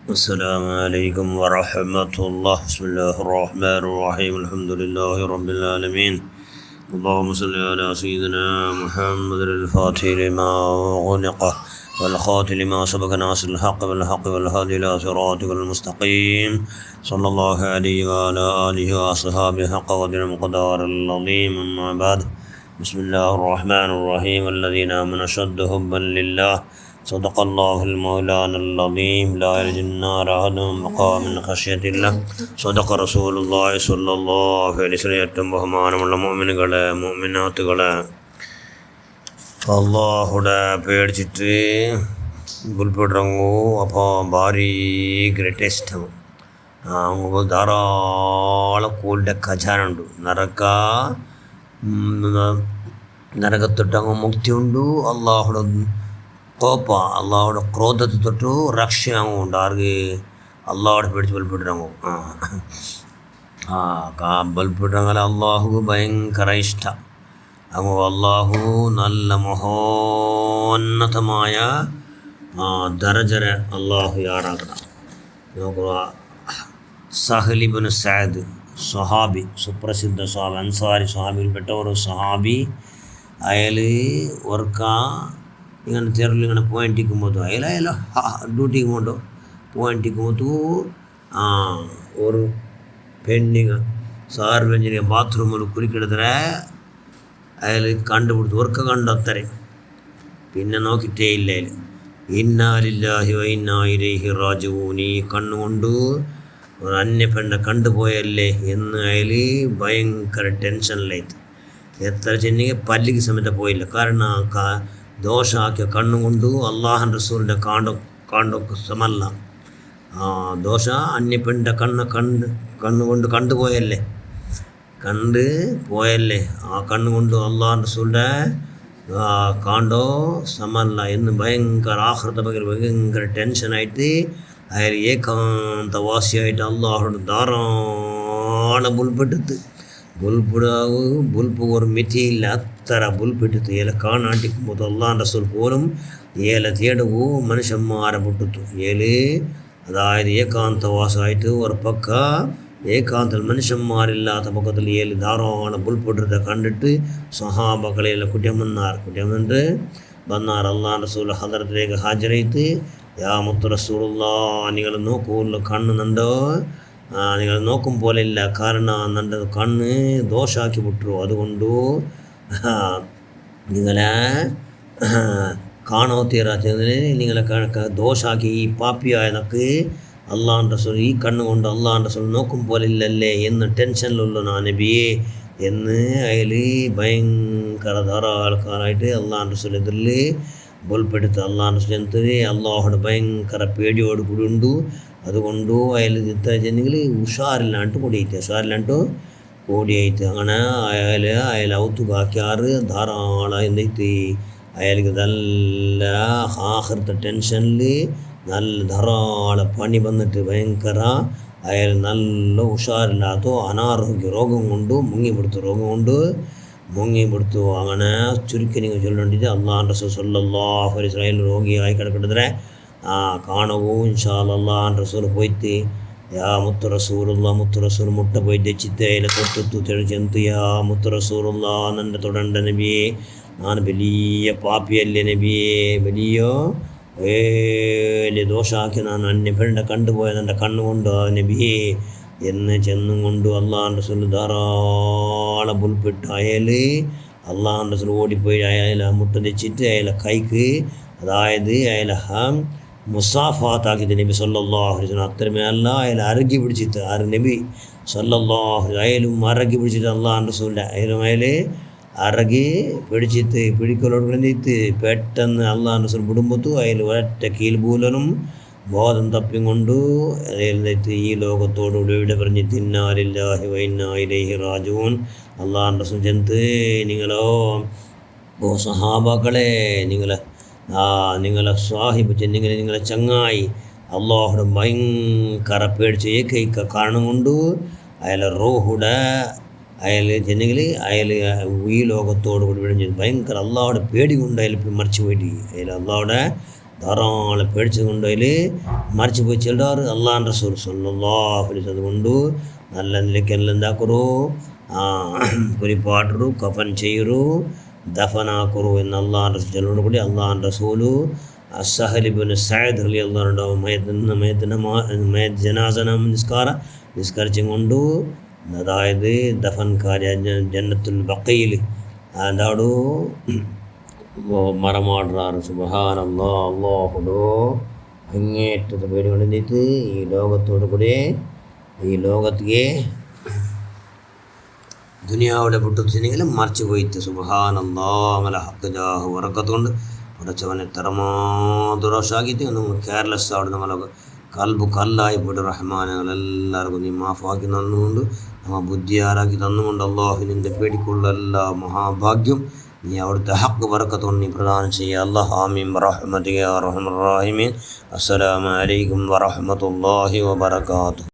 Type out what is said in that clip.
السلام عليكم ورحمة الله. بسم الله الرحمن الرحيم. الحمد لله رب العالمين. اللهم صل على سيدنا محمد الفاتح لما غلق والخاتم لما سبق ناصر الحق بالحق والهادي إلى صراطك المستقيم صلى الله عليه وعلى آله وأصحابه حق قدر المقدار العظيم. أما بعد. بسم الله الرحمن الرحيم. الذين آمنوا أشد حبا لله. صدق الله المولان العظيم. لا يلج النار أحد بقى من خشية الله. صدق رسول الله صلى الله عليه وسلم. ഏറ്റവും ബഹുമാനമുള്ള മുഅ്മിനുകളെ മുഅ്മിനാത്തുകളെ, അള്ളാഹുടെ പേടിച്ചിട്ട് ബുൽപിടങ്ങൂ. അപ്പോൾ ഭാരി ഗ്രേറ്റസ്റ്റ് ധാരാളം കൂലിൻ്റെ ഖജാനുണ്ട്. നരകത്തൊട്ടങ്ങ് മുക്തിയുണ്ട്. അള്ളാഹുടെ കോപ്പ, അള്ളാഹുടെ ക്രോധത്തെ തൊട്ട് രക്ഷയാകും. ആർക്ക്? അള്ളാഹുടെ പേടിച്ച് ബൽപ്പിട്ടിറങ്ങും. ബൽപ്പിട്ടിറങ്ങാൻ അള്ളാഹുക്ക് ഭയങ്കര ഇഷ്ടം. അങ്ങ് അള്ളാഹു നല്ല മഹോന്നതമായ ദരജര അള്ളാഹു യാറാക്കണം. നോക്കുക, സഹൽ ഇബ്നു സഅദ് സ്വഹാബി, സുപ്രസിദ്ധ സ്വഹാബി, അൻസാരി സ്വഹാബിയിൽപ്പെട്ട ഒരു സ്വഹാബി. അയാൾ ഒർക്ക ഇങ്ങനെ തെരൽ ഇങ്ങനെ പോയിട്ടിരിക്കുമ്പോൾ അയാൾ ഡ്യൂട്ടിക്ക് പോണ്ടോ പോയിട്ടിരിക്കുമ്പോൾ ഒരു പെണ്ണിങ് സാർവജനിക ബാത്റൂമിൽ കുലിക്കിടത്തരെ അയാൾ കണ്ടുപിടിച്ചു. ഒർക്ക കണ്ടത്തരെ പിന്നെ നോക്കിയിട്ടേ ഇല്ല. അയാൾ ഇന്നാ ലില്ലാഹി വ ഇന്നാ ഇലൈഹി റാജിഊൻ. ഈ കണ്ണുകൊണ്ട് ഒരു അന്യ പെണ്ണെ കണ്ടുപോയല്ലേ എന്ന് അയാൾ ഭയങ്കര ടെൻഷനിലായിട്ട് എത്ര ചെന്നിಗೆ പല്ലിക്ക് സമയത്ത് പോയില്ല. കാരണം ദോഷാക്കിയ കണ്ണുകൊണ്ട് അള്ളാഹൻ റസൂലിൻ്റെ കാണ്ടൊക്കെ സമല്ല. ദോഷ അന്യപ്പെണ്ണിൻ്റെ കണ്ണുകൊണ്ട് കണ്ടുപോയല്ലേ. ആ കണ്ണുകൊണ്ട് അള്ളാഹൻ റസൂലിൻ്റെ കാണ്ടോ സമല്ല എന്ന് ഭയങ്കര ആഹൃത ഭയങ്കര ടെൻഷനായിട്ട് അയാൾ ഏകാന്തവാസിയായിട്ട് അള്ളാഹുടെ ധാരാളം ബുൽപ്പ് ഒരു മിഥിയില്ല അത്ര ബുൽപ്പിട്ടിತ್ತು. ഏല കാണാണ്ടിക്കുമ്പോൾ അള്ളാഹൻ റസൂൽ പോലും ഏല തേടവൂ മനുഷ്യന്മാരെ മുട്ടിತ್ತು. ഏല് അതായത് ഏകാന്തവാസമായിട്ട് ഒരു പക്ക ഏകാന്തൽ മനുഷ്യന്മാരില്ലാത്ത പക്കത്തിൽ ഏല് ധാരാളം ബുൽപ്പിട്ടത് കണ്ടിട്ട് സ്വഹാബകളെല്ലാം കുറ്റം വന്നിട്ട് അള്ളാഹൻ റസൂൽ ഹദറത്തിലേക്ക് ഹാജരായിട്ട്, യാ മുത്ത് റസൂലുള്ളാ, നിങ്ങൾ നോക്കൂല്ല കണ്ണുണ്ടോ, നിങ്ങൾ നോക്കും പോലെ ഇല്ല. കാരണം നൻ്റെ കണ്ണ് ദോഷാക്കി വിട്ടു. അതുകൊണ്ടു നിങ്ങളെ കാണോ തീരാത്തതിന് നിങ്ങളെ ദോഷാക്കി ഈ പാപ്പിയായതൊക്കെ അള്ളാഹൻ റസൂൽ ഈ കണ്ണുകൊണ്ട് അള്ളാഹൻ റസൂൽ നോക്കും പോലെ ഇല്ലല്ലേ എന്ന് ടെൻഷനിലുള്ള നബിയെ എന്ന് അയാൾ ഭയങ്കര ധാരാളക്കാരായിട്ട് അള്ളാഹൻ റസൂൽ എതിരിൽ ബോൽപ്പെടുത്ത്. അള്ളാഹൻ റസൂൽ എന്തൊരു അള്ളാഹുടെ ഭയങ്കര പേടിയോട് കൂടി ഉണ്ട്. അതുകൊണ്ട് അയാൾ ഇത്ര ജനങ്ങൾ ഉഷാറില്ലാണ്ട് കൂടിയായിട്ട് അങ്ങനെ അയാൾ ഔത്തുകാക്കിയാറ് ധാരാളം എന്തൈത്തി അയാൾക്ക് നല്ല ആഹൃത്ത ടെൻഷനിൽ നല്ല ധാരാളം പണി വന്നിട്ട് ഭയങ്കര അയാൾ നല്ല ഉഷാറില്ലാത്തോ അനാരോഗ്യ രോഗം കൊണ്ട് മുങ്ങിപിടുത്തു. അങ്ങനെ ചുരുക്കി നിങ്ങൾ ചൊല്ലേണ്ടിട്ട് അള്ളാഹൻ റസൂൽ സ്വല്ലല്ലാഹു അലൈഹി വസല്ലം രോഗിയായി കിടക്കട്ടെ കാണവൂ. ഇൻഷാ അള്ളാഹൻ റസൂൽ പോയിട്ട് യാ മുത്ത് റസൂൽ മുട്ട പോയി തെച്ചിത്ത് അയില തൊട്ടു തെളിച്ചെന്തു, യാ മുത്ത് റസൂലുള്ള, നൻ്റെ തൊടണ്ട നബിയെ, ഞാൻ വലിയ പാപ്പിയല്ലേ നബിയെ, വലിയ ദോഷാക്കി ഞാൻ അന്യപ്പെണ്ണ കണ്ടുപോയത് എൻ്റെ കണ്ണുകൊണ്ട് നബിയെ എന്ന് ചെന്നും കൊണ്ട് അള്ളാഹൻ റസൂൽ ധാരാളം ബുൽപ്പിട്ട് അള്ളാഹൻ റസൂൽ ഓടിപ്പോയി അയാളെ മുട്ട തെച്ചിട്ട് അയാളെ കൈക്ക്, അതായത് അയാളെ മുസാഫാത്താക്കിയിട്ട് നബി സല്ലല്ലാഹു അലൈഹി വസല്ലം അത്രമേല അയാൾ അരക്കി പിടിച്ചിട്ട് നബി സല്ലല്ലാഹു അയാലും അരക്കി പിടിച്ചിട്ട് അള്ളാഹൻ റസൂലിൻ്റെ അയാൾ അരക്കി പിടിക്കലോട് കഴിഞ്ഞിട്ട് പെട്ടെന്ന് അള്ളാഹൻ റസൂൽ വിടുമ്പത്തു അയാൾ ഒരൊറ്റ കീൽപൂലനും ബോധം തപ്പിയും കൊണ്ട് എഴുന്നേറ്റ് ഈ ലോകത്തോടുകൂടി ഇവിടെ പറഞ്ഞ് ഇന്നാ ലില്ലാഹി വ ഇന്നാ ഇലൈഹി റാജിഊൻ. അള്ളാഹൻ റസൂൽ ചെന്ന്, നിങ്ങളോ ഓ സഹാബാക്കളെ, നിങ്ങളെ സ്വാഹിബ് ചെന്നിങ്ങനെ നിങ്ങളെ ചങ്ങായി അള്ളാഹുടെ ഭയങ്കര പേടിച്ച് ഏകൈക കാരണം കൊണ്ട് അയാളെ റൂഹുടെ അയാൾ ചെന്നെങ്കിൽ അയാൾ ഈ ലോകത്തോട് കൂടി വിടിഞ്ഞ് ഭയങ്കര അള്ളാഹുടെ പേടി കൊണ്ട് അയാൾ മറിച്ച് പോയിട്ട് അയാൾ അള്ളാഹുടെ ധാരാളം പേടിച്ചത് കൊണ്ട് അതിൽ മറിച്ചുപോയി ചിലർ അള്ളാഹുവിൻ്റെ റസൂൽ സ്വല്ലല്ലാഹു അലൈഹി വസല്ലം അതുകൊണ്ട് നല്ല നിലയ്ക്കെല്ലാം എന്താക്കറു കുരിപ്പാട്ടರು കഫൻ ചെയ്യರು ദഫനാക്കറു എന്ന് അള്ളാഹുവിൻ്റെ റസൂൽ ചിലരോട് കൂടി അള്ളാഹുവിൻ്റെ റസൂല് സഹൽ ഇബ്നു സഅദ് റളിയല്ലാഹു അൻഹു ജനാസ നിസ്കരിച്ചും കൊണ്ട് അതായത് ദഫൻ കാര്യ ജന്നത്തുൽ ബഖീൽ അതാടു മറമാടുറാറ് സുബ്ഹാനല്ലാഹ് അല്ലാഹുടോ അങ്ങേറ്റത്തെ പേര് കൊണ്ടിട്ട് ഈ ലോകത്തോടു കൂടെ ഈ ലോകത്തിಗೆ ദുനിയാവിടെ ಬಿಟ್ಟು മറിച്ച് പോയിട്ട് സുബ്ഹാനല്ലാഹ് അങ്ങനെ ഹക്ക് ജാഹ് വറക്കത്തുകൊണ്ട് ഉടച്ചവനെ തറമാതുറോഷാക്കിയിട്ട് നമ്മൾ കെയർലെസ് അവിടെ നമ്മളൊക്കെ കല്ലായി പോയിട്ട് റഹ്മാനുകളെല്ലാവർക്കും നീ മാഫാക്കി തന്നുകൊണ്ട് നമ്മ ബുദ്ധിയാറാക്കി തന്നുകൊണ്ട് അള്ളാഹുവിൻ്റെ പേടിക്കുള്ള എല്ലാ മഹാഭാഗ്യം നീ അവിടുത്തെ ഹക്ക് ബറക്കത്തുകൊണ്ട് നീ പ്രദാനം ചെയ്യുക. അല്ലാഹ് ആമീൻ ബിറഹ്മതിക യാ അർഹമർ റഹീമീൻ. അസ്സലാമു അലൈക്കും വറഹ്മത്തുള്ളാഹി വബറകാതുഹു.